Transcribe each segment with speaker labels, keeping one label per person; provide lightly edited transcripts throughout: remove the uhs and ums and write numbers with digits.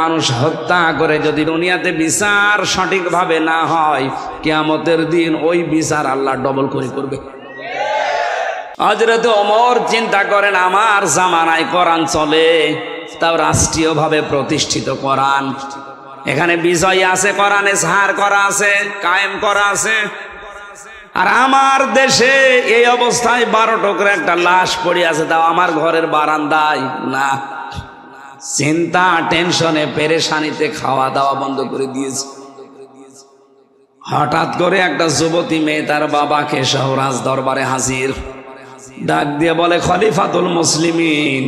Speaker 1: মানুষ হত্যা করে যদি দুনিয়াতে বিচার সঠিকভাবে না হয়, কিয়ামতের দিন ওই বিচার আল্লাহ ডবল করে করবে। হযরত ওমর চিন্তা করেন, আমার জামানায় কোরআন চলে, তাও রাষ্ট্রীয়ভাবে প্রতিষ্ঠিত কোরআন, এখানে বিজয় আছে, কোরআনে সাহার করা আছে, কায়েম করা আছে, আর আমার দেশে এই অবস্থায় 12 টুকরা একটা লাশ পড়ে আছে, তাও আমার ঘরের বারান্দায়। না, চিন্তা টেনশনে পেরেশানিতে খাওয়া দাওয়া বন্ধ করে দিয়েছে। হঠাৎ করে একটা যুবতী মেয়ে তার বাবাকে সহ রাজ দরবারে হাজির, ডাক দিয়ে বলে, খলিফাতুল মুসলিমিন,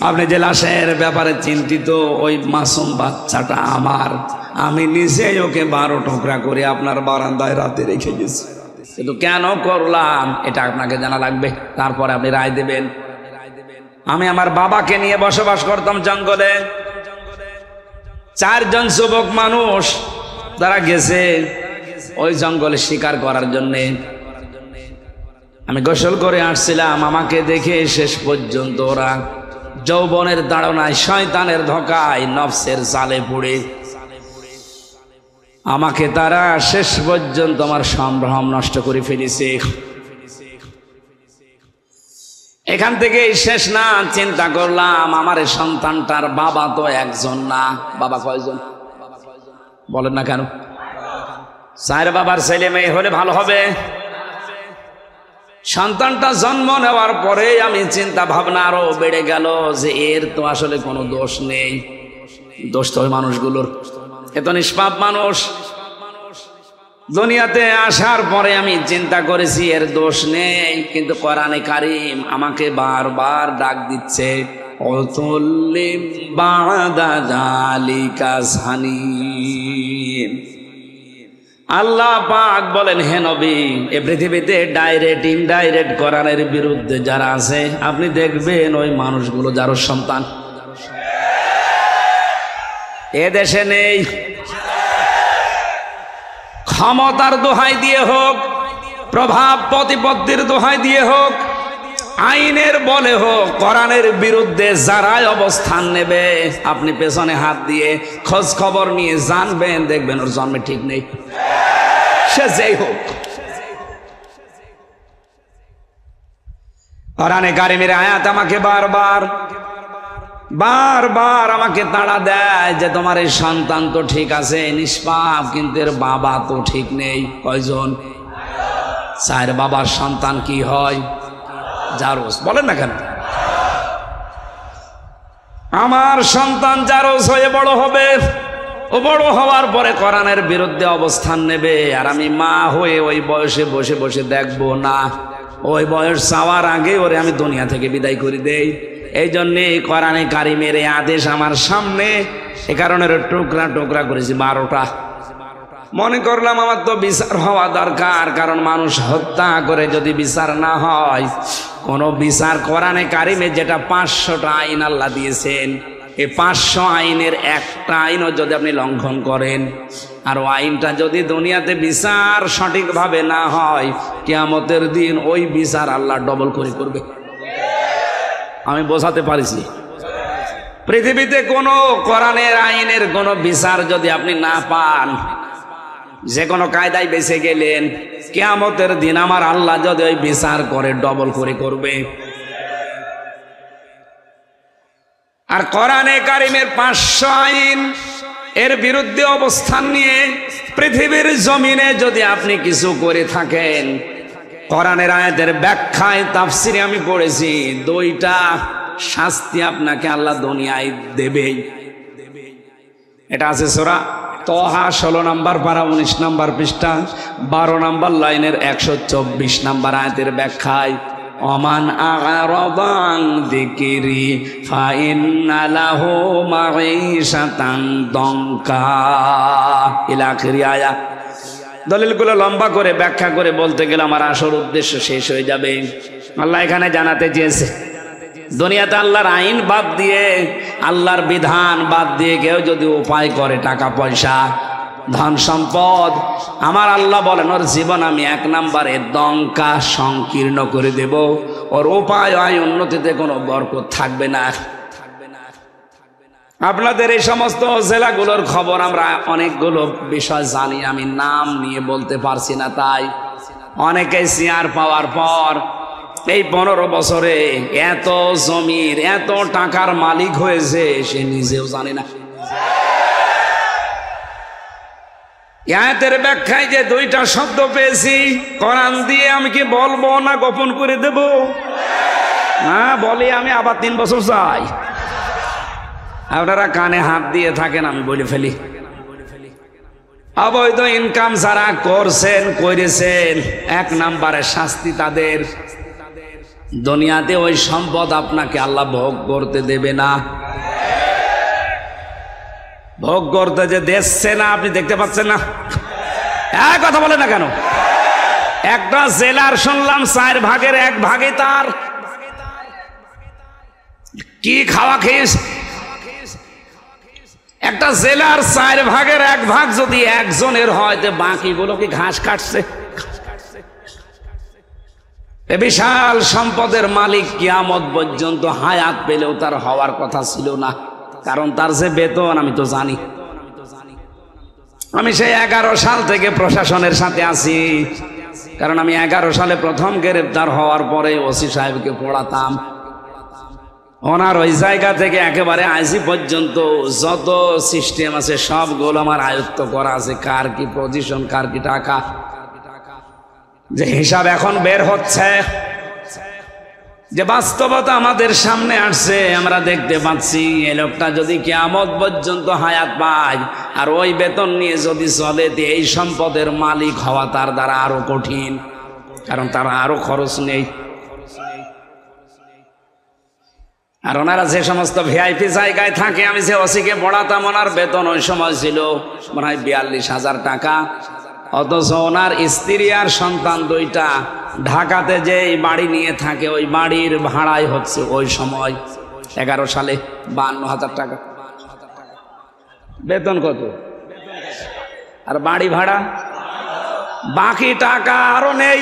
Speaker 1: আপনি যে লাশের ব্যাপারে চিন্তিত, ওই মাসুম বাচ্চাটা আমার, আমি নিজেই ওকে 12 টুকরা করে আপনার বারান্দায় রাতে রেখে গেছি, কিন্তু কেন করলাম এটা আপনাকে জানা লাগবে, তারপরে আপনি রায় দেবেন। আমি আমার বাবাকে নিয়ে বসবাস করতাম জঙ্গলে, 4 জন যুবক মানুষ তারা গেছে ওই জঙ্গলে শিকার করার জন্যে। আমি গোসল করে আসছিলাম, আমাকে দেখে শেষ পর্যন্ত ওরা যৌবনের তাড়নায়, শয়তানের ধোঁকায়, নফসের জালে পড়ে আমাকে তারা শেষ পর্যন্ত আমার সম্ভ্রম নষ্ট করে ফেলেছে। এখান থেকে শেষ না, চিন্তা করলাম আমার এই সন্তানটার বাবা তো একজন না, বাবা কয়জন বলেন না কেন? 4 বাবার ছেলে মেয়ে হলে ভালো হবে। সন্তানটা জন্ম নেওয়ার পরে আমি চিন্তা ভাবনা আরো বেড়ে গেল যে এর তো আসলে কোনো দোষ নেই, দোষ তো ওই মানুষগুলোর, এত নিষ্পাপ মানুষ। দুনিয়াতে আসার পরে আমি চিন্তা করেছি এর দোষ নেই, কিন্তু কোরআনে কারীম আমাকে বারবার ডাক দিচ্ছে, অতুল্লিম বাদা যালিকা জানিম। আল্লাহ পাক বলেন, হে নবী, এ পৃথিবীতে ডাইরেক্ট ইনডাইরেক্ট কোরআনের বিরুদ্ধে যারা আছে, আপনি দেখবেন ওই মানুষগুলো যার সন্তান এ দেশে নেই। ক্ষমতার দোহাই দিয়ে হোক, প্রভাব প্রতিপত্তির দোহাই দিয়ে হোক, আইনের বলে হোক, কোরআনের বিরুদ্ধে যারাই অবস্থান নেবে, আপনি পেছনে হাত দিয়ে খোঁজ খবর নিয়ে জানবেন, দেখবেন ওর জন্মে ঠিক নেই, সে যেই হোক। কোরআনে কারীমের আয়াত আমাকে বারবার আমাকে তাড়া দেয় যে তোমার এই সন্তান তো ঠিক আছে, নিষ্পাপ, কিন্তু এর বাবা তো ঠিক নেই। কয়জন? 4 বাবার সন্তান কি হয়? জারজ। বলেন না কেন? আমার সন্তান জারজ হয়ে বড় হবে, ও বড় হওয়ার পরে কোরআনের বিরুদ্ধে অবস্থান নেবে, আর আমি মা হয়ে ওই বয়সে বসে বসে দেখবো না, ওই বয়স চাওয়ার আগে ওরে আমি দুনিয়া থেকে বিদায় করে দেই। এই জন্যে কোরআনে কারীমের এই আদেশ আমার সামনে, এ কারণে টুকরা টুকরা করেছি 12টা। মনে করলাম আমার তো বিচার হওয়া দরকার, কারণ মানুষ হত্যা করে যদি বিচার না হয়, কোনো বিচার কোরআনে কারীমে যেটা 500টা আইন আল্লাহ দিয়েছেন, এই 500 আইনের একটা আইনও যদি আপনি লঙ্ঘন করেন, আর ওই আইনটা যদি দুনিয়াতে বিচার সঠিকভাবে না হয়, কিয়ামতের দিন ওই বিচার আল্লাহ ডবল করে করবে। আমি বোঝাতে পারিছি? পৃথিবীতে কোনো কোরআনের আইনের কোনো বিচার যদি আপনি না পান, যে কোনো কায়দায় বেঁচে গেলেন, কিয়ামতের দিন আমার আল্লাহ যদি ওই বিচার করে ডবল করে করবে। আর কোরআনে কারীমের 500 আইন এর বিরুদ্ধে অবস্থান নিয়ে পৃথিবীর জমিনে যদি আপনি কিছু করে থাকেন, কোরআনের আয়াতের ব্যাখ্যায় তাফসিরে আমি পড়েছি, 2টা শাস্তি আপনাকে আল্লাহ দুনিয়ায় দেবেই। এটা আছে সূরা তহা 16 নম্বর পারা 19 নম্বর পৃষ্ঠা 12 নম্বর লাইনের 124 নম্বর আয়াতের ব্যাখ্যায়, ওমান আ'রাদা আন যিকরি ফাইন্না লাহু মাঈশাতান দঙ্কা, ইলা আখির আয়াত। দলিলগুলো লম্বা করে ব্যাখ্যা করে বলতে গেলে আমার আসল উদ্দেশ্য শেষ হয়ে যাবে। আল্লাহ এখানে জানাতে চেয়েছে, দুনিয়াতে আল্লাহর আইন বাদ দিয়ে, আল্লাহর বিধান বাদ দিয়ে কেউ যদি উপায় করে টাকা পয়সা, ধন সম্পদ, আমার আল্লাহ বলেন ওর জীবন আমি 1 নম্বরে দঙ্কা সংকীর্ণ করে দেব, ওর উপায় উন্নতিতে কোনো বরকত থাকবে না। আপনাদের এই সমস্ত জেলাগুলোর খবর আমরা অনেকগুলো বিষয় জানি, আমি নাম নিয়ে বলতে পারছি না। তাই অনেকে চেয়ার পাওয়ার পর এই 15 বছরে এত জমির এত টাকার মালিক হয়েছে সে নিজেও জানে না। আয়াতের ব্যাখ্যায় যে 2টা শব্দ পেয়েছি কোরআন দিয়ে, আমি কি বলবো না গোপন করে দেব? না বলি আমি আবার 3 বছর যাই। আপনারা কানে হাত দিয়ে থাকেন, আমি বলে ফেলি। অবৈধ ইনকাম যারা করছেন করেছেন, 1 নম্বরে শাস্তি তাদের। দুনিয়াতে ওই সম্পদ আপনাকে আল্লাহ ভোগ করতে দেবে না। ভোগ করতে যে দেখছে না, আপনি দেখতে পাচ্ছেন না? কথা বলে না কেন? একটা জেলার শুনলাম 4 ভাগের 1 ভাগে তার কি খাওয়া খেয়েছে। একটা জেলার 4 ভাগের 1 ভাগ যদি একজনের হয়, তো বাকিগুলো কি ঘাস কাটছে? এ বিশাল সম্পদের মালিক কিয়ামত পর্যন্ত হায়াত পেলেও তার হওয়ার কথা ছিল না, কারণ তার যে বেতন আমি তো জানি। আমি সেই 11 সাল থেকে প্রশাসনের সাথে আছি, কারণ আমি 11 সালে প্রথম গ্রেফতার হওয়ার পরে ওসি সাহেবকে পড়াতাম। ওনার ওই জায়গা থেকে একেবারে আইজি পর্যন্ত যত সিস্টেম আছে সবগুলো আমার আয়ত্ত করা আছে। কার কি পজিশন, কার কি টাকা, যে হিসাব এখন বের হচ্ছে, যে বাস্তবতা আমাদের সামনে আসছে, আমরা দেখতে পাচ্ছি। এই লোকটা যদি কিয়ামত পর্যন্ত হায়াত পায় আর ওই বেতন নিয়ে যদি চলে, এই সম্পদের মালিক হওয়া তার দ্বারা আরো কঠিন, কারণ তার আরো খরচ নেই। আর ওনারা যে সমস্ত ভিআইপি জায়গায় থাকে, আমি যে ওসিকে পড়াতাম, ওনার বেতন ওই সময় ছিল মনে হয় 42,000 টাকা। অথচ ওনার স্ত্রী আর সন্তান 2টা ঢাকাতে যে বাড়ি নিয়ে থাকে, ওই বাড়ির ভাড়াই হচ্ছে ওই সময় 11 সালে 52,000 টাকা। বেতন কত? আর বাড়ি ভাড়া, বাকি টাকা আরো নেই।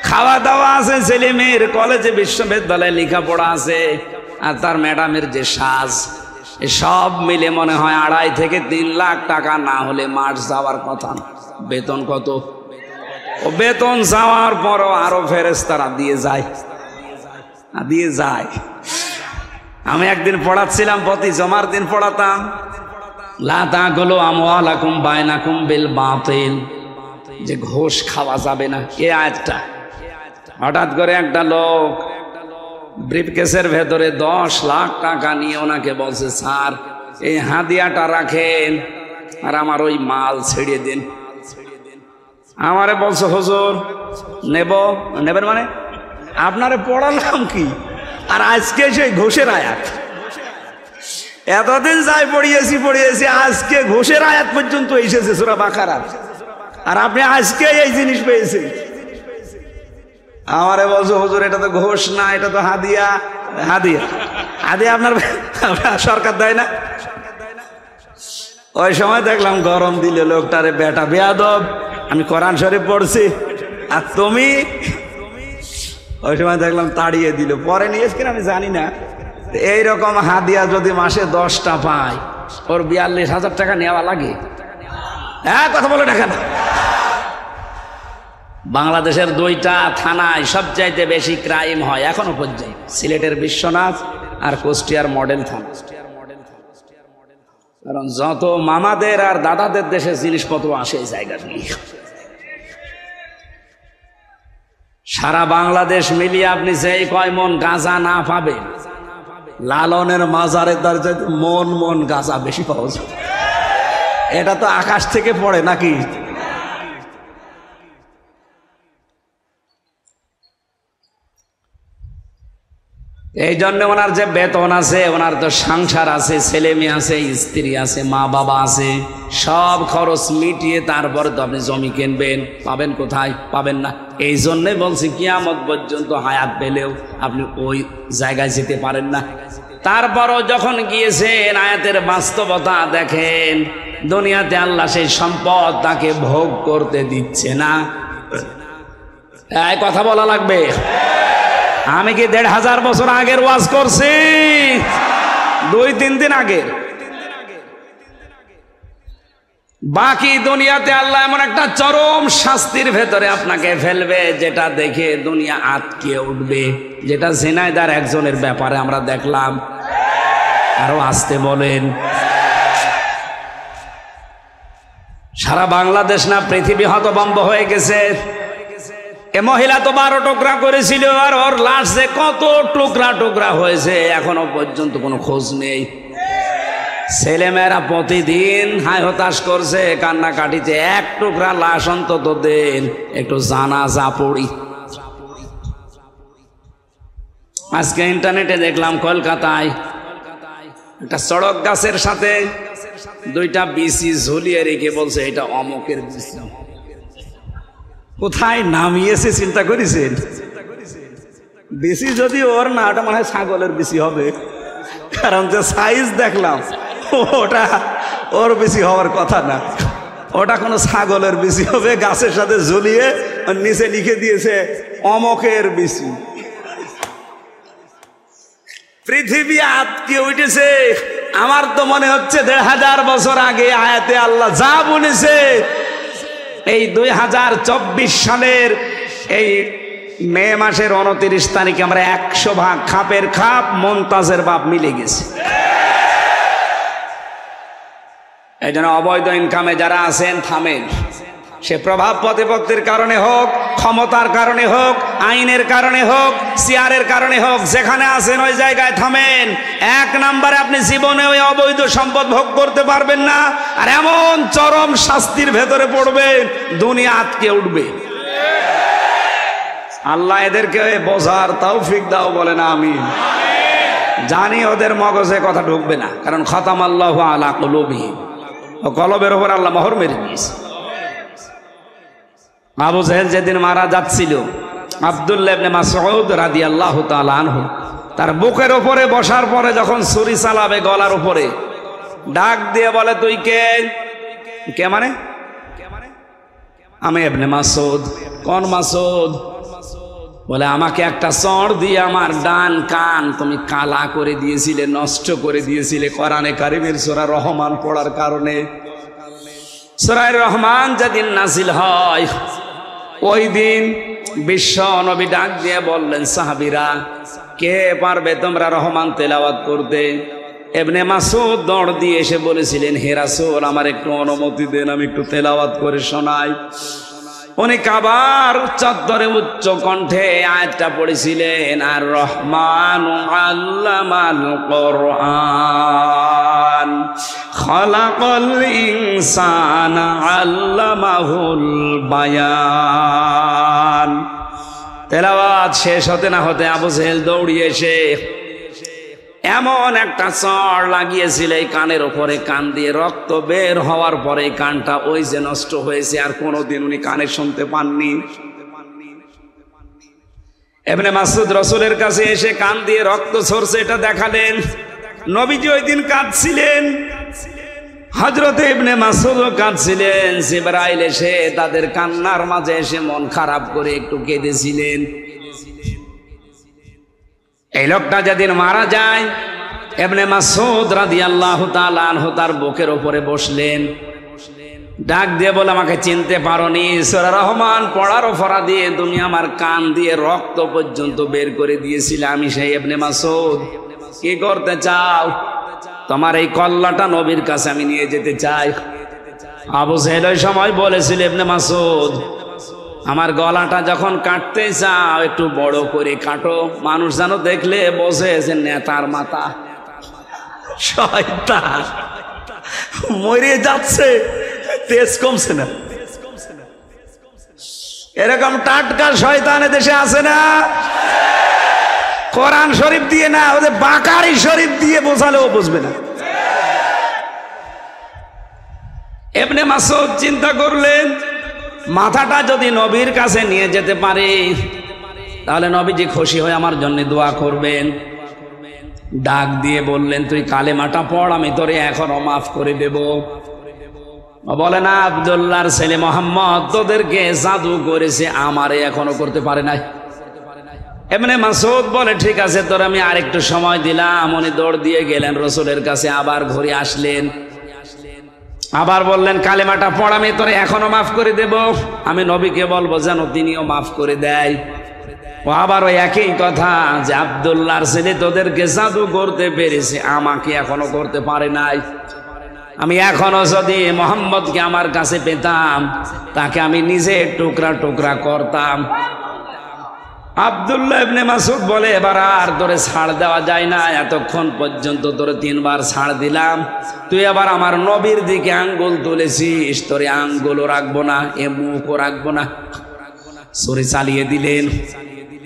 Speaker 1: খাওয়া দাওয়া আছে, ছেলে মেয়ের কলেজে বিশ্ববিদ্যালয়ে লেখাপড়া আছে, আর তার ম্যাডামের যে সাজ, সব মিলে মনে হয় 2.5 থেকে 3 লাখ টাকা না হলে মাস যাওয়ার কথা। বেতন কত? ও বেতন যাওয়ার পরও আরো ফেরেশতারা দিয়ে যায়। আমি একদিন পড়াচ্ছিলাম, প্রতি জমার দিন পড়াতাম, লা তাকুলু আমওয়ালাকুম বাইনাকুম বিল বাতিল, যে ঘুষ খাওয়া যাবে না। এই আয়াতটা হঠাৎ করে একটা লোক ব্রিফকেসের ভেতরে 10 লাখ টাকা নিয়ে ওনাকে বলছে, স্যার এই হাদিয়াটা রাখেন আর আমার ওই মাল ছেড়ে দিন। আমারে বলছে, হুজুর নেবেন মানে আপনারে পড়ালাম কি, আর আজকে সেই ঘুষের আয়াত। এতদিন যাই পড়িয়েছি, আজকে ঘুষের আয়াত পর্যন্ত এসেছে সূরা বাকারা, আর আপনি আজকে এই জিনিস পেয়েছেন। আমারে বলছো, হুজুর এটা তো ঘোষ না, এটা তো হাদিয়া। আপনার সরকার দেয় না। ওই সময় দেখলাম গরম দিলে লোকটারে, বেটা বেয়াদব, আমি কোরআন শরীফ পড়ছি আর তুমি। ওই সময় দেখলাম তাড়িয়ে দিল। পরে নিয়েছে কিনা আমি জানি না। এইরকম হাদিয়া যদি মাসে 10টা পায়, ওর 42,000 টাকা নেওয়া লাগে। কথা বলে দেখেন, বাংলাদেশের 2টা থানায় সবচাইতে বেশি ক্রাইম হয় এখনো পর্যন্ত, সিলেটের বিশ্বনাথ আর কুষ্টিয়ার মডেল থানা। কারণ যত মামাদের আর দাদাদের দেশে জিনিসপত্র আসে এই জায়গা নিয়ে, সারা বাংলাদেশ মিলিয়ে আপনি যেই কয় মন গাঁজা না পাবেন, লালনের মাজারের দ্বার মন গাঁজা বেশি পাওয়া যায়। এটা তো আকাশ থেকে পড়ে নাকি? এই জন্য ওনার যে বেতন আছে, ওনার তো সংসার আছে, ছেলে মেয়ে আছে, স্ত্রী আছে, মা বাবা আছে, সব খরচ মিটিয়ে তারপরে তো আপনি জমি কিনবেন। পাবেন কোথায়? পাবেন না। এই জন্যে বলছি কিয়ামত পর্যন্ত হায়াত পেলেও আপনি ওই জায়গায় যেতে পারেন না। তারপরও যখন গিয়েছেন, আয়াতের বাস্তবতা দেখেন, দুনিয়াতে আল্লাহ সেই সম্পদ তাকে ভোগ করতে দিচ্ছে না। এই কথা বলা লাগবে। আমি কি 1500 বছর আগের ওয়াজ করছি? 2-3 দিন আগে। বাকি দুনিয়াতে আল্লাহ এমন একটা চরম শাস্তির ভেতরে আপনাকে ফেলবে যেটা দেখে দুনিয়া আটকে উঠবে, যেটা ঝিনাইদার একজনের ব্যাপারে আমরা দেখলাম। আরো আসতে বলেন। সারা বাংলাদেশ না পৃথিবী হতভম্ব হয়ে গেছে। এ মহিলা তো 12 টুকরা করেছিল, আর ওর লাশ যে কত টুকরা টুকরা হয়েছে এখনো পর্যন্ত কোনো খোঁজ নেই। ছেলেমেয়েরা প্রতিদিন হায় হতাশ করছে কান্নাকাটিতে, এক টুকরা লাশ অন্তত দেন, একটু জানাজা পড়ি। আজকে ইন্টারনেটে দেখলাম কলকাতায় একটা সড়ক গাছের সাথে 2টা বিসি ঝুলিয়ে রেখে বলছে এটা অমকের বিসি। কোথায় নামিয়েছে চিন্তা করেছেন? বিসি যদি ওর না, ওটা মনে হয় ছাগলের বিসি হবে, কারণ যে সাইজ দেখলাম ওটা ওর বেশি হওয়ার কথা না, ওটা কোনো ছাগলের বেশি হবে। গাছের সাথে ঝুলিয়ে নিচে লিখে দিয়েছে অমকের বেশি। পৃথিবী আটকে উঠেছে। আমার তো মনে হচ্ছে 1500 বছর আগে আয়াতে আল্লাহ যা বলেছে, এই 2024 সালের এই মে মাসের 29 তারিখে আমরা 100 ভাগ খাপের খাপ মমতাজের বাপ মিলে গেছে। এই জন্য অবৈধ ইনকামে যারা আছেন থামেন। সে প্রভাব প্রতিপত্তির কারণে হোক, ক্ষমতার কারণে হোক, আইনের কারণে হোক, চেয়ারের কারণে হোক, যেখানে আছেন ওই জায়গায় থামেন। 1 নম্বরে আপনি জীবনে ওই অবৈধ সম্পদ ভোগ করতে পারবেন না, আর এমন চরম শাস্তির ভেতরে পড়বেন দুনিয়া আটকে উঠবে। আল্লাহ এদেরকে বোঝার তৌফিক দাও বলেন আমিন। জানি ওদের মগজে কথা ঢুকবে না, কারণ খতামাল্লাহু আলা কুলুবিহিম, কলবের উপর আল্লাহ মোহর মেরে দিয়েছে। আবু জাহেল যেদিন মারা যাচ্ছিল, আব্দুল্লাহ ইবনে মাসউদ রাদিয়াল্লাহু তাআলা আনহু তার বুকের উপরে বসার পরে যখন ছুরি চালাবে গলার উপরে, ডাক দিয়ে বলে তুই কে? কে মানে? আমি ইবনে মাসউদ। কোন মাসউদ? বলে আমাকে একটা চড় দিয়ে আমার ডান কান তুমি কালা করে দিয়েছিলে, নষ্ট করে দিয়েছিলে কোরআনে কারিমের সূরা রহমান পড়ার কারণে। সূরা রহমান যেদিন নাজিল হয় ওই দিন বিশ্ব নবী ডাক দিয়ে বললেন সাহাবীরা, কে পারবে তোমরা রহমান তেলাওয়াত করতে? ইবনে মাসউদ দৌড় দিয়ে এসে বলেছিলেন, হে রাসূল আমার একটু অনুমতি দেন, আমি একটু তেলাওয়াত করে শোনাই। উনি কাবার চত্বরে উচ্চ কণ্ঠে আয়াতটা পড়েছিলেন, আর রহমানু আল্লামাল কোরআন খালাকাল ইনসানা আল্লামাহুল বায়ান। তেলাওয়াত শেষ হতে না হতে আবু জেহেল দৌড়িয়ে এসে এমন একটা চড় লাগিয়েছিল এই কানের উপরে, কান দিয়ে রক্ত বের হওয়ার পরে কানটা ওই যে নষ্ট হয়েছে, আর কোনোদিন উনি কানে শুনতে পাননি। ইবনে মাসউদ রাসূলের কাছে এসে কান দিয়ে রক্ত ঝরছে এটা দেখালেন। নবীজি ওই দিন কাঁদছিলেন, হযরত ইবনে মাসউদও কাঁদছিলেন। জিবরাইল এসে তাদের কান্নার মাঝে এসে মন খারাপ করে একটু কেঁদেছিলেন। এই লোকটা যেদিন মারা যায়, ইবনে মাসউদ রাদিয়াল্লাহু তাআলা আনহু তার বুকের উপরে বসলেন, ডাক দিয়ে বলে আমাকে চিনতে পারোনি? সূরা রহমান পড়ার অপরাধে তুমি আমার কান দিয়ে রক্ত পর্যন্ত বের করে দিয়েছিলে, আমি সেই ইবনে মাসউদ। কি করতে চাও? তোমার এই কল্লাটা নবীর কাছে আমি নিয়ে যেতে চাই। আবু জেহেল ওই সময় বলেছিল, ইবনে মাসউদ আমার গলাটা যখন কাটতে চাও একটু বড় করে কাটো, মানুষ যেন দেখলে বোঝে যে নেতার মাথা। শয়তান মরে যাচ্ছে, তেজ কমছে না। এরকম টাটকা শয়তান দেশে আছে না? কোরআন শরীফ দিয়ে না, ওদের বাকারি শরীফ দিয়ে বোঝালেও বুঝবে না। ইবনে মাসউদ চিন্তা করলেন, মাথাটা যদি নবীর কাছে নিয়ে যেতে পারে তাহলে নবীজি খুশি হয়ে আমার জন্য দোয়া করবেন। ডাক দিয়ে বললেন, তুই কালেমাটা পড়, আমি তোরে এখনো মাফ করে দেব। বলে না, আব্দুল্লাহর ছেলে মোহাম্মদ তোদেরকে জাদু করেছে, আমারে এখনো করতে পারে নাই। ইবনে মাসউদ বলে ঠিক আছে তোর আমি আরেকটু সময় দিলাম। উনি দৌড় দিয়ে গেলেন রসুলের কাছে, আবার ঘুরে আসলেন, আবার বললেন কালেমাটা পড়, আমি তোরে এখনো মাফ করে দেব, আমি নবীকে বলবো যেন তিনিও মাফ করে দেয়। ও আবার ওই একই কথা যে আব্দুল্লাহর ছেলে তোদেরকে জাদু করতে পেরেছে, আমাকে এখনো করতে পারে নাই। আমি এখনো যদি মোহাম্মদকে আমার কাছে পেতাম তাকে আমি নিজে টুকরা টুকরা করতাম। আব্দুল্লাহ ইবনে মাসউদ বলে এবার আর তোরে ছাড় দেওয়া যায় না, এতক্ষণ পর্যন্ত তোরে 3 বার ছাড় দিলাম, তুই আবার আমার নবীর দিকে আঙ্গুল তুলেছিস, তোরে আঙ্গুলও রাখবো না, এ মুখও রাখবো না। ছুরি চালিয়ে দিলেন।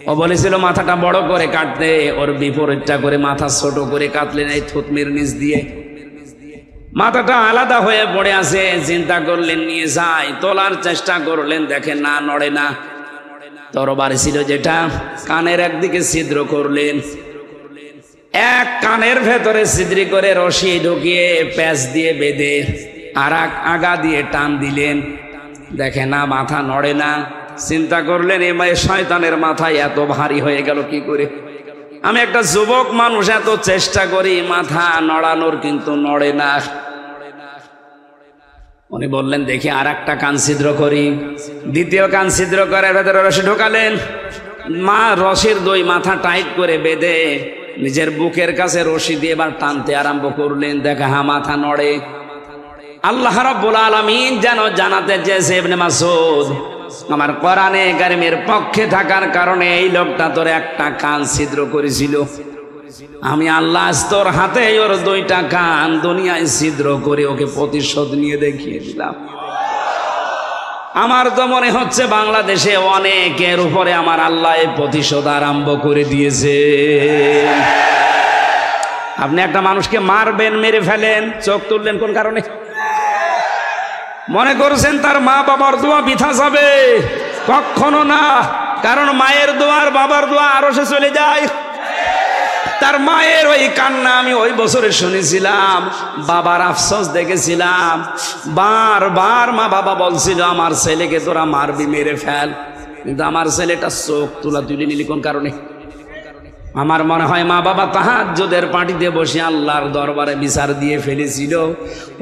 Speaker 1: ও বলেছিল মাথাটা বড় করে কাটতে, ওর বিপরীতটা করে মাথা ছোট করে কাটলেন এই থুতনির নিচ দিয়ে। মাথাটা আলাদা হয়ে পড়ে আছে, চিন্তা করলেন নিয়ে যাই, তোলার চেষ্টা করলেন, দেখেন না নড়ে না। তরবারি ছিল যেটা, কানের একদিকে ছিদ্র করলেন, এক কানের ভেতরে ছিদ্রি করে রশি ঢুকিয়ে প্যাঁচ দিয়ে বেঁধে আর আগা দিয়ে টান দিলেন, দেখে না মাথা নড়ে না। চিন্তা করলেন এ শয়তানের মাথায় এত ভারী হয়ে গেল কি করে। আমি একটা যুবক মানুষ, এত চেষ্টা করি মাথা নড়ানোর, কিন্তু নড়ে না। উনি বললেন দেখি আর একটা কান ছিদ্র করি। দ্বিতীয় কান ছিদ্র করে ভেতরে রশি ঢোকালেন, মা রশির 2 মাথা টাইট করে বেঁধে নিজের বুকের কাছে রশি দিয়ে এবার টানতে আরম্ভ করলেন, দেখা হ্যাঁ মাথা নড়ে। আল্লাহ রাব্বুল আলামিন যেন জানাতে চেয়েছে ইবনে মাসউদ আমার কোরআনে কারীমের পক্ষে থাকার কারণে এই লোকটা তোর একটা কান ছিদ্র করেছিল, আমি আল্লাহ তোর হাতে ওর 2টা কান দুনিয়ায় ছিদ্র করে ওকে প্রতিশোধ নিয়ে দেখিয়ে দিলাম। আমার তো মনে হচ্ছে বাংলাদেশে অনেকের উপরে আমার আল্লাহ এই প্রতিশোধ আরম্ভ করে দিয়েছে। আপনি একটা মানুষকে মারবেন, মেরে ফেলেন, চোখ তুললেন কোন কারণে? মনে করছেন তার মা বাবার দোয়া বৃথা যাবে? কখনো না, কারণ মায়ের দোয়া আর বাবার দোয়া আরশে চলে যায়। তার মায়ের ওই কান্না আমি ওই বছরে শুনেছিলাম, বাবার আফসোস দেখেছিলাম। বারবার মা বাবা বলছিল আমার ছেলেকে তোরা মারবি, মেরে ফেল, কিন্তু আমার ছেলেটা চোখ তুলি নিলি কোন কারণে? আমার মনে হয় মা বাবা তাহাজ্জুদের পার্টিতে বসে আল্লাহর দরবারে বিচার দিয়ে ফেলেছিল,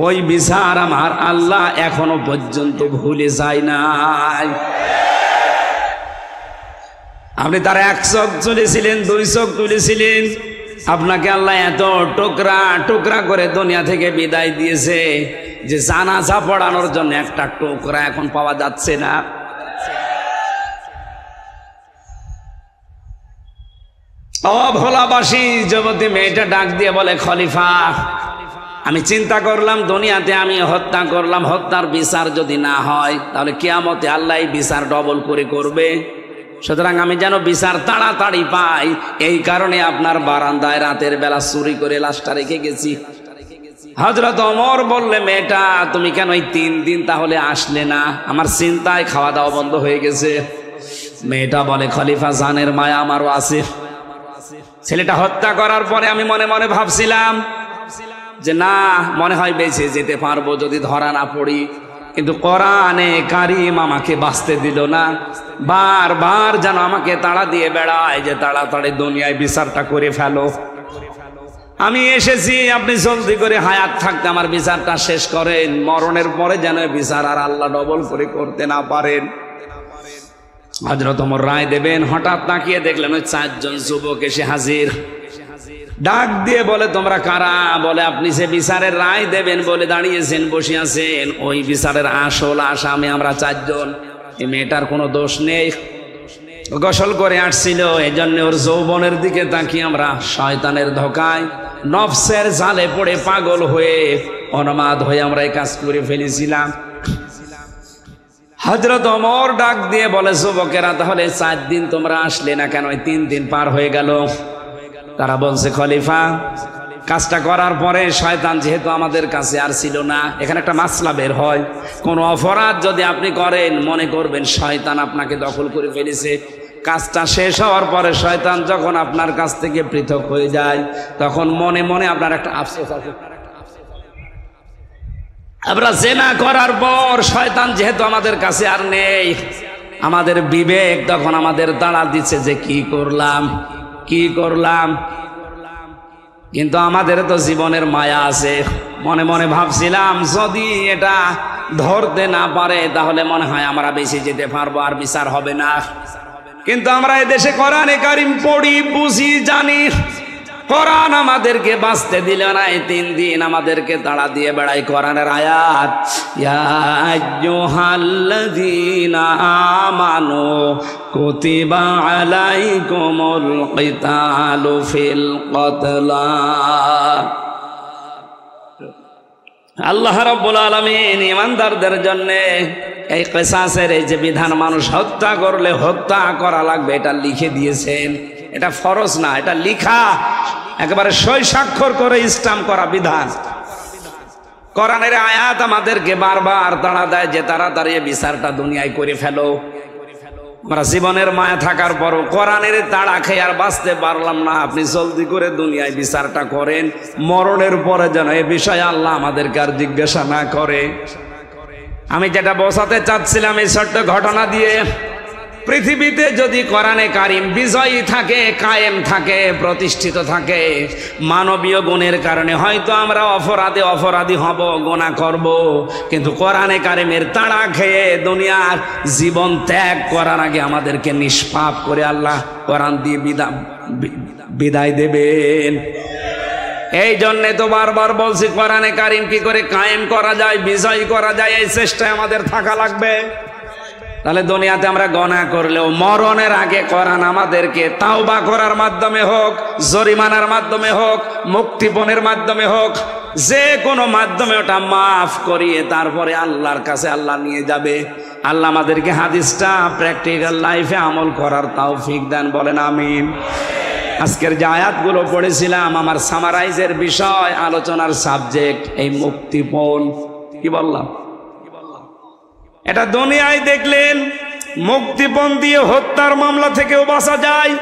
Speaker 1: ওই বিচার আমার আল্লাহ এখনো পর্যন্ত ভুলে যায় নাই। আপনি তার 1 চোখ তুলেছিলেন, 2 চোখ তুলেছিলেন, আপনাকে আল্লাহ এত টুকরা টুকরা করে দুনিয়া থেকে বিদায় দিয়েছে যে জানাজা পড়ানোর জন্য একটা টুকরা এখন পাওয়া যাচ্ছে না। ভোলাবাসী যুবতী মেয়েটা ডাক দিয়ে বলে খলিফা, আমি চিন্তা করলাম দুনিয়াতে আমি হত্যা করলাম, হত্যার বিচার যদি না হয় তাহলে কিয়ামতে আল্লাহ এই বিচার ডবল করে করবে, সুতরাং আমি যেন বিচার তাড়াতাড়ি পাই, এই কারণে আপনার বারান্দায় রাতের বেলা চুরি করে লাশটা রেখে গেছি। হযরত ওমর বললে মেয়েটা তুমি কেন এই 3 দিন তাহলে আসলে না? আমার চিন্তায় খাওয়া দাওয়া বন্ধ হয়ে গেছে। মেয়েটা বলে খলিফা জানের মায়া আমারও আছে। ছেলেটা হত্যা করার পরে আমি মনে মনে ভাবছিলাম যে না, মনে হয় বেঁচে যেতে পারবো যদি ধরা না পড়ি, কিন্তু কোরআনে কারীম আমাকে বাঁচতে দিল না। বারবার যেন আমাকে তাড়া দিয়ে বেড়ায় যে তাড়াতাড়ি দুনিয়ায় বিচারটা করে ফেলো। আমি এসেছি, আপনি জলদি করে হায়াত থাকতে আমার বিচারটা শেষ করেন, মরণের পরে যেন বিচার আর আল্লাহ ডবল করে করতে না পারেন। হযরত ওমর রায় দেবেন, হঠাৎ তাকিয়ে দেখলেন ওই 4 জন যুবক এসে হাজির। ডাক দিয়ে বলে তোমরা কারা? বলে আপনি যে বিচারের রায় দেবেন বলে দাঁড়িয়েছেন, বসে আছেন, ওই বিচারের আসল আসামি আমরা 4 জন। এই মেয়েটার কোনো দোষ নেই, গোসল করে আসছিল, এই জন্য ওর যৌবনের দিকে তাকিয়ে আমরা শয়তানের ধোকায় নফসের জালে পড়ে পাগল হয়ে অনমাদ হয়ে আমরা এই কাজ করে ফেলেছিলাম। হযরত ওমর ডাক দিয়ে বলে যুবকেরা তাহলে 4 দিন তোমরা আসলে না কেন? 3 দিন পার হয়ে গেল। তারা বলছে খলিফা কাজটা করার পরে শয়তান যেহেতু আমাদের কাছে আর ছিল না, এখানে একটা মাসলা বের হয়, কোন অপরাধ যদি আপনি করেন মনে করবেন শয়তান আপনাকে দখল করে ফেলেছে, কাজটা শেষ হওয়ার পরে শয়তান যখন আপনার কাছ থেকে পৃথক হয়ে যায় তখন মনে মনে আপনার একটা আফসোস আছে। আমরা জেনা করার পর শয়তান যেহেতু আমাদের কাছে আর নেই, আমাদের বিবেক তখন আমাদের তাড়া দিচ্ছে যে কি করলাম কি করলাম। কিন্তু আমাদের তো জীবনের মায়া আছে। মনে মনে ভাবছিলাম যদি এটা ধরতে না পারে তাহলে মনে হয় আমরা বেঁচে যেতে পারবো, আর বিচার হবে না। কিন্তু আমরা এদেশে কোরআনে কারিম পড়ি, বুঝি, জানি। কোরআন আমাদেরকে বাঁচতে দিল না। এই 3 দিন আমাদেরকে তাড়া দিয়ে বেড়াই কোরআনের আয়াত, ইয়া আইয়ুহাল্লাযীনা আমানু কুতিবা আলাইকুমুল কিতালু ফিল কতলা। আল্লাহ রাব্বুল আলামিন ঈমানদারদের জন্য এই কিসাসের এই যে বিধান, মানুষ হত্যা করলে হত্যা করা লাগবে, এটা লিখে দিয়েছেন। এটা ফরজ না, এটা লিখা, একেবারে সই স্বাক্ষর করে স্টাম্প করা বিধান। কোরআনের আয়াত আমাদেরকে বারবার তাড়া দেয় যে তাড়াতাড়ি বিচারটা দুনিয়ায় করে ফেলো। আমরা জীবনের মায়া থাকার পরও কোরআনের তাড়া খেয়ে আর বাঁচতে পারলাম না। আপনি জলদি করে দুনিয়ায় বিচারটা করেন, মরণের পরে যেন এ বিষয়ে আল্লাহ আমাদেরকে আর জিজ্ঞাসা না করে। আমি যেটা বোঝাতে চাচ্ছিলাম এই ছোট্ট ঘটনা দিয়ে, পৃথিবীতে যদি কোরআনে কারিম বিজয়ী থাকে, কায়েম থাকে, প্রতিষ্ঠিত থাকে, মানবীয় গুণের কারণে হয়তো আমরা অপরাধী হব, গুনাহ করব, কিন্তু কোরআনে কারিমের তাড়া খেয়ে দুনিয়ার জীবন ত্যাগ করার আগে আমাদেরকে নিষ্পাপ করে আল্লাহ কোরআন দিয়ে বিদায় দেবেন। এই জন্যে তো বারবার বলছি কোরআনে কারিম কি করে কায়েম করা যায়, বিজয়ী করা যায়, এই চেষ্টায় আমাদের থাকা লাগবে। তাহলে দুনিয়াতে আমরা গুনাহ করলেও মরণের আগে কোরআন আমাদেরকে তাওবা করার মাধ্যমে হোক, জরিমানার মাধ্যমে হোক, মুক্তিপণের মাধ্যমে হোক, যে কোনো মাধ্যমে ওটা মাফ করিয়ে তারপরে আল্লাহর কাছে আল্লাহ নিয়ে যাবে। আল্লাহ আমাদেরকে হাদিসটা প্র্যাকটিক্যাল লাইফে আমল করার তৌফিক দেন, বলেন আমিন। আজকের যে আয়াতগুলো পড়েছিলাম, আমার সামারাইজের বিষয়, আলোচনার সাবজেক্ট এই মুক্তিপণ। কি বললাম? এটা দুনিয়ায় দেখলেন মুক্তিপণ দিয়ে হত্যার মামলা থেকেও বাঁচা যায়।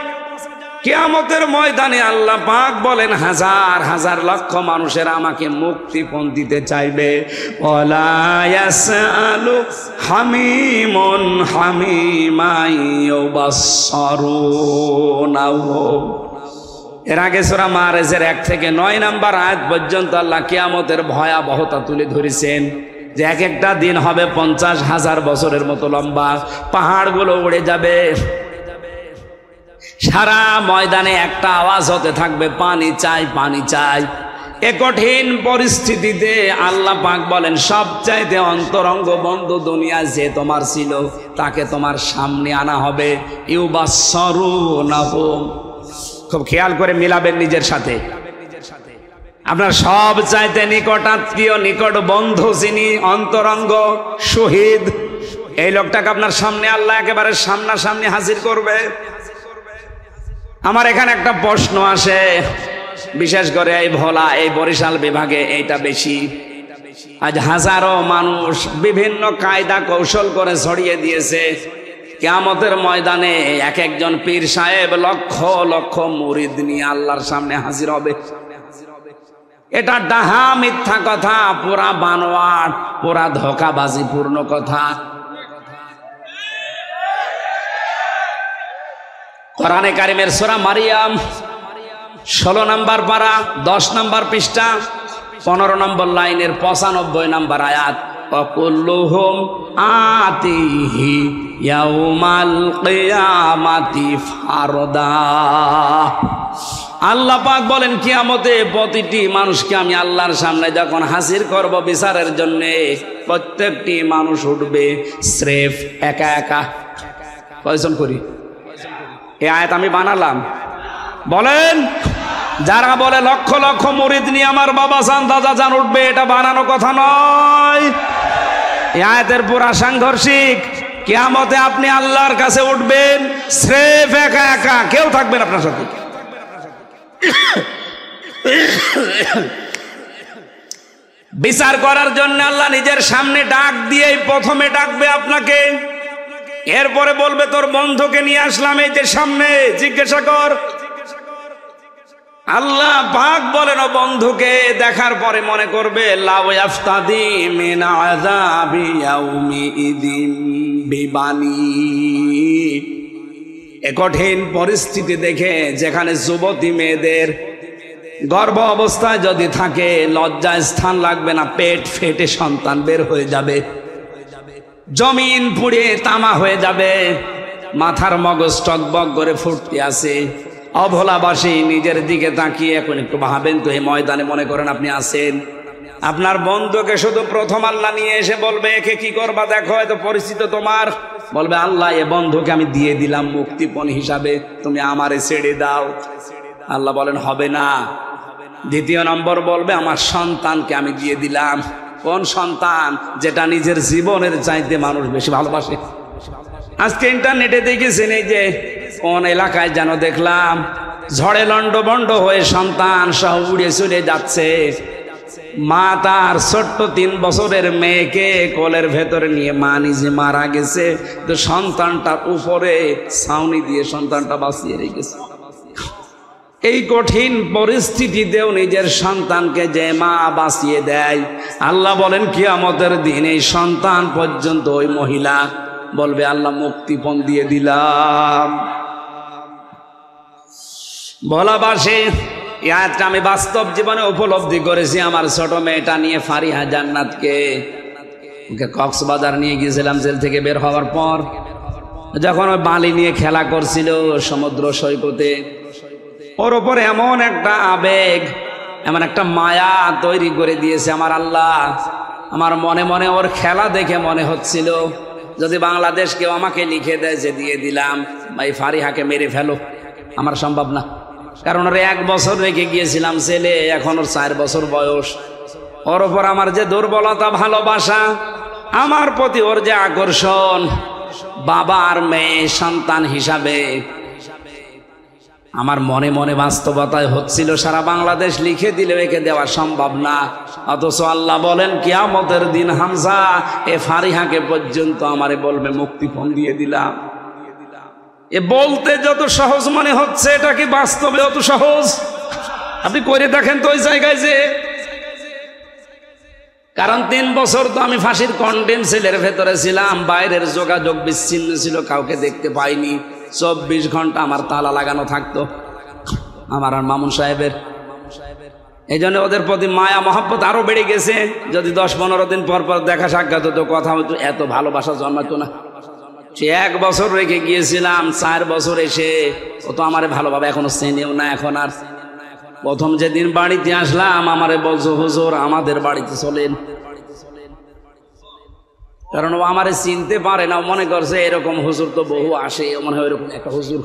Speaker 1: কিয়ামতের ময়দানে আল্লাহ পাক বলেন হাজার হাজার লক্ষ মানুষের আমাকে মুক্তিপণ দিতে চাইবে। ওয়ালা ইয়াসআলু হামিমুন হামিমা ইউবাসসারুনাহু। এর আগে সূরা মাআরিজের 1 থেকে 9 নম্বর আয়াত পর্যন্ত আল্লাহ কিয়ামতের ভয়াবহতা তুলে ধরেছেন যে এক একটা দিন হবে 50,000 বছরের মতো লম্বা, পাহাড়গুলো উড়ে যাবে, সারা ময়দানে একটা আওয়াজ হতে থাকবে, পানি চাই, পানি চাই। এ কঠিন পরিস্থিতিতে আল্লাহ পাক বলেন সবচাইতে অন্তরঙ্গ বন্ধু দুনিয়া যে তোমার ছিল তাকে তোমার সামনে আনা হবে। ইউবাসসারুনাহু, খুব খেয়াল করে মিলাবেন নিজের সাথে। আপনার সব চাইতে নিকটাত্মীয়, নিকট বন্ধু যিনি, অন্তরঙ্গ শহীদ, এই লোকটাকে আপনার সামনে আল্লাহ একেবারে সামনাসামনি হাজির করবে। আমার এখানে একটা প্রশ্ন আসে, বিশেষ করে এই ভোলা, এই বরিশাল বিভাগে এইটা বেশি। আজ হাজারো মানুষ বিভিন্ন কায়দা কৌশল করে ছড়িয়ে দিয়েছে কিয়ামতের ময়দানে এক একজন পীর সাহেব লক্ষ লক্ষ মুরিদ নিয়ে আল্লাহর সামনে হাজির হবে। এটা ডাহা মিথ্যা কথা, পুরা বানোয়াট, পুরা ধোঁকাবাজি পূর্ণ কথা। কোরআনে কারিমের সূরা মারিয়াম 16 নম্বর পারা 10 নম্বর পৃষ্ঠা 15 নম্বর লাইনের 95 নম্বর আয়াত, ওয়াকুল্লুহুম আতিহি ইয়াউমাল কিয়ামাতি ফারদা। আল্লাহ পাক বলেন কিয়ামতে প্রতিটি মানুষকে আমি আল্লাহর সামনে যখন হাজির করব বিচারের জন্য, প্রত্যেকটি মানুষ উঠবে স্রেফ একা একা। কয়জন করি? এই আয়াত আমি বানালাম। বলেন, যারা বলে লক্ষ লক্ষ মুরিদ নিয়ে আমার বাবা জান, দাদা জান উঠবে, এটা বানানো কথা নয়। এই আয়াতের পুরা সাংঘর্ষিক। কিয়ামতে আপনি আল্লাহর কাছে উঠবেন স্রেফ একা একা, কেউ থাকবেন আপনার সাথে। বিচার করার জন্য আল্লাহ নিজের সামনে ডাক দিয়েই প্রথমে ডাকবে আপনাকে, এরপরে বলবে তোর বন্ধুকে নিয়ে আসলাম এই যে সামনে, জিজ্ঞাসা কর। আল্লাহ পাক বলেন, ও বন্ধুকে দেখার পরে মনে করবে লাউ ইয়াফতাদি মিন আযাবি ইয়াউমিইদিন বিবানি। এ কঠিন পরিস্থিতি দেখে, যেখানে যুবতী মেয়েদের গর্ভ অবস্থায় যদি থাকে, লজ্জায় স্থান লাগবে না, পেট ফেটে সন্তান বের হয়ে যাবে, জমিন পুড়ে তামা হয়ে যাবে, মাথার মগজ টকবক করে ফুটতে আছে। অভোলাবাসী নিজের দিকে তাকিয়ে এখন একটু ভাবেন তো, এই ময়দানে মনে করেন আপনি আছেন, আপনার বন্ধুকে শুধু প্রথম আল্লাহ নিয়ে এসে বলবে একে কি করবা দেখো, এত পরিচিত তোমার, বলবে আল্লাহ এ বন্ধুকে আমি দিয়ে দিলাম মুক্তিপণ হিসাবে, তুমি আমারে ছেড়ে দাও। আল্লাহ বলেন হবে না। দ্বিতীয় নম্বর বলবে আমার সন্তানকে আমি দিয়ে দিলাম। কোন সন্তান? যেটা নিজের জীবনের চাইতে মানুষ বেশি ভালোবাসে। আজকে ইন্টারনেটে দেখেছেন, এই যে কোন এলাকায় যেন দেখলাম ঝড়ে লন্ডভন্ড হয়ে সন্তান সহ উড়ে চলে যাচ্ছে, মা তার ছোট্ট 3 বছরের মেয়েকে কোলের ভেতরে নিয়ে মা নিজে মারা গেছে, তো সন্তানটার উপরে ছাউনি দিয়ে সন্তানটা বাঁচিয়ে রেখেছে। এই কঠিন পরিস্থিতিতেও নিজের সন্তানকে যে মা বাঁচিয়ে দেয়, আল্লাহ বলেন কিয়ামতের দিন এই সন্তান পর্যন্ত ওই মহিলা বলবে আল্লাহ মুক্তিপণ দিয়ে দিলাম। বলাবাসে এই আয়াতটা আমি বাস্তব জীবনে উপলব্ধি করেছি। আমার ছোট মেয়েটা নিয়ে ফারিহা জান্নাতকে ওকে কক্সবাজার নিয়ে গিয়েছিলাম জেল থেকে বের হওয়ার পর, যখন ওই বালি নিয়ে খেলা করছিল সমুদ্র সৈকতে, ওর ওপর এমন একটা আবেগ, এমন একটা মায়া তৈরি করে দিয়েছে আমার আল্লাহ। আমার মনে মনে ওর খেলা দেখে মনে হচ্ছিল যদি বাংলাদেশ কেউ আমাকে লিখে দেয় যে দিয়ে দিলাম ভাই ফারিহাকে মেরে ফেলো, আমার সম্ভব না। কারণ ওর 1 বছর রেখে গিয়েছিলাম ছেলে, এখন ওর 4 বছর বয়স। ওর ওপর আমার যে দুর্বলতা, ভালোবাসা, আমার প্রতি ওর যে আকর্ষণ, বাবা আর মেয়ে সন্তান হিসাবে আমার মনে মনে বাস্তবতায় হচ্ছিল সারা বাংলাদেশ লিখে দিলে একে দেওয়া সম্ভব না। অথচ আল্লাহ বলেন কিয়ামতের দিন হামজা এ ফারিহাকে পর্যন্ত আমারে বলবে মুক্তিপণ দিয়ে দিলাম। এ বলতে যত সহজ মনে হচ্ছে, এটা কি বাস্তবে অত সহজ? আপনি করে দেখেন তো ওই জায়গায় যে, কারণ 3 বছর তো আমি ফাঁসির কন্ডেম সেলের ভেতরে ছিলাম, বাইরের যোগাযোগ বিচ্ছিন্ন ছিল, কাউকে দেখতে পাইনি। 24 ঘন্টা আমার তালা লাগানো থাকতো, আমার আর মামুন সাহেবের। এই জন্য ওদের প্রতি মায়া মহব্বত আরো বেড়ে গেছে। যদি 10-15 দিন পর পর দেখা সাক্ষাৎ হতো, কথা হতো, এত ভালোবাসা জন্মাতো না। সে 1 বছর রেখে গিয়েছিলাম, 4 বছর এসে ও তো আমারে ভালোভাবে এখনো চেনেও না। এখন আর প্রথম যেদিন বাড়িতে আসলাম আমারে বলছো হুজুর আমাদের বাড়িতে চলেন, কারণ ও আমারে চিনতে পারে না, মনে করছে এরকম হুজুর তো বহু আসে, মনে হয় এরকম একটা হুজুর।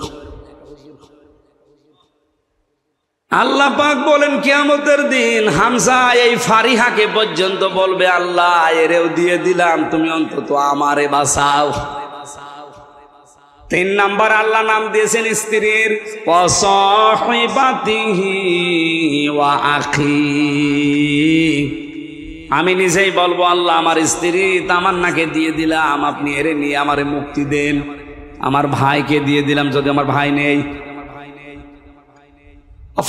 Speaker 1: আল্লাহ পাক বলেন কিয়ামতের দিন হামজা এই ফারিহাকে পর্যন্ত বলবে আল্লাহ এরেও দিয়ে দিলাম, তুমি অন্তত আমারে বাঁচাও। 3 নাম্বার আল্লাহ নাম দিয়েছেন স্ত্রীর, ওয়াসাহিবাতিহি ওয়া আখি। আমি নিজেই বলবো আল্লাহ আমার স্ত্রী তামান্নাকে দিয়ে দিলাম, আপনি এরে নিয়ে আমারে মুক্তি দেন। আমার ভাইকে দিয়ে দিলাম যদি আমার ভাই নেই।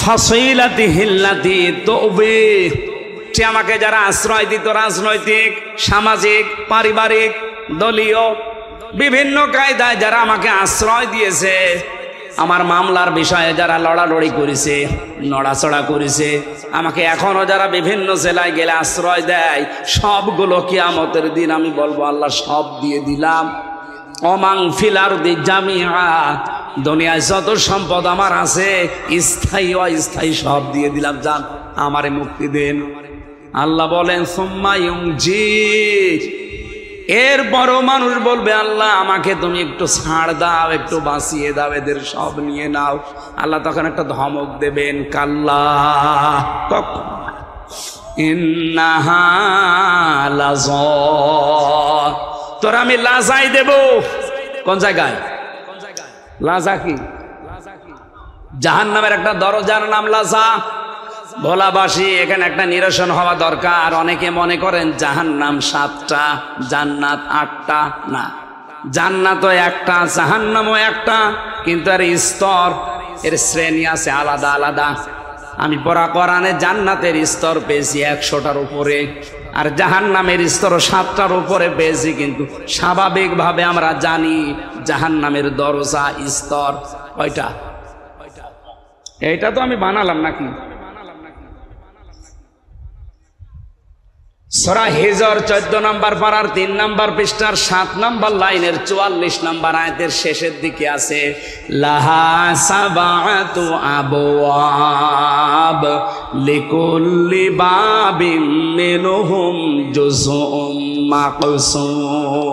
Speaker 1: ফাসিলাতি হিল্লাতি তওবে, সে আমাকে যারা আশ্রয় দিত, রাজনৈতিক, সামাজিক, পারিবারিক, দলীয় বিভিন্ন কায়দায় যারা আমাকে আশ্রয় দিয়েছে, আমার মামলার বিষয়ে যারা লড়ালড়ি করেছে, নড়াচড়া করেছে, আমাকে এখনো যারা বিভিন্ন জেলায় গেলে আশ্রয় দেয়, সবগুলো কিয়ামতের দিন আমি বলবো আল্লাহ সব দিয়ে দিলাম। ওমাং ফিল আরদি জামিআ, দুনিয়ায় যত সম্পদ আমার আছে স্থায়ী অস্থায়ী সব দিয়ে দিলাম, যান আমারে মুক্তি দেন। আল্লাহ বলেন সুম্মা ইউনজি, এরপরও মানুষ বলবে আল্লাহ আমাকে তুমি একটু ছাড় দাও, একটু বাঁচিয়ে দাও, এদের সব নিয়ে নাও। আল্লাহ তখন একটা ধমক দেবেন, কাল্লা ইন্নাহা লাযা, তোর আমি লাজাই দেব। কোন জায়গায়? লাজা কি? জাহান্নামের একটা দরজার নাম লাজা। ভোলাবাসী এখানে একটা নিরসন হওয়া দরকার। অনেকে মনে করেন জাহান্নাম 7টা, জান্নাত 8টা। না, জান্নাতও একটা, জাহান্নামও একটা, কিন্তু এর স্তর, এর শ্রেণী আছে আলাদা আলাদা। আমি পড়া কোরআনে জান্নাতের স্তর পেয়েছি 100টার উপরে, আর জাহান্নামের স্তর 7টার উপরে পেয়েছি। কিন্তু স্বাভাবিকভাবে আমরা জানি জাহান্নামের দরজা স্তর কয়টা? এইটা তো আমি বানালাম নাকি? সূরা হিজর 14 নম্বর পারার 3 নম্বর পৃষ্ঠার 7 নম্বর লাইনের 44 নম্বর আয়াতের শেষের দিকে আছে লাহা সাবাতু আবওয়াব লিকুল্লি বাবিম মিনহুম জুজউম মাকসুম।